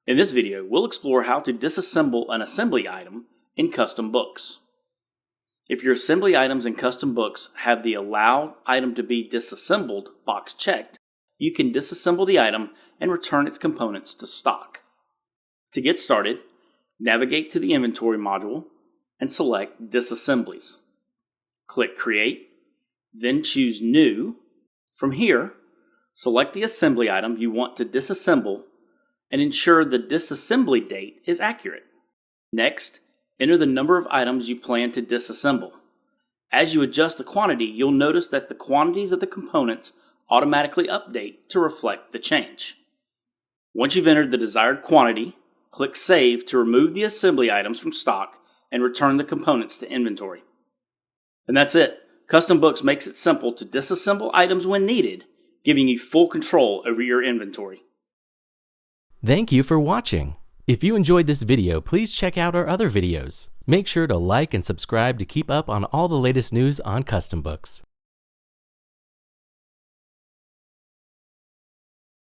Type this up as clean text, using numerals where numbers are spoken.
In this video, we'll explore how to disassemble an assembly item in CustomBooks. If your assembly items in CustomBooks have the Allow Item to be Disassembled box checked, you can disassemble the item and return its components to stock. To get started, navigate to the Inventory module and select Disassemblies. Click Create, then choose New. From here, select the assembly item you want to disassemble and ensure the disassembly date is accurate. Next, enter the number of items you plan to disassemble. As you adjust the quantity, you'll notice that the quantities of the components automatically update to reflect the change. Once you've entered the desired quantity, click Save to remove the assembly items from stock and return the components to inventory. And that's it. CustomBooks makes it simple to disassemble items when needed, giving you full control over your inventory. Thank you for watching. If you enjoyed this video, please check out our other videos. Make sure to like and subscribe to keep up on all the latest news on CustomBooks.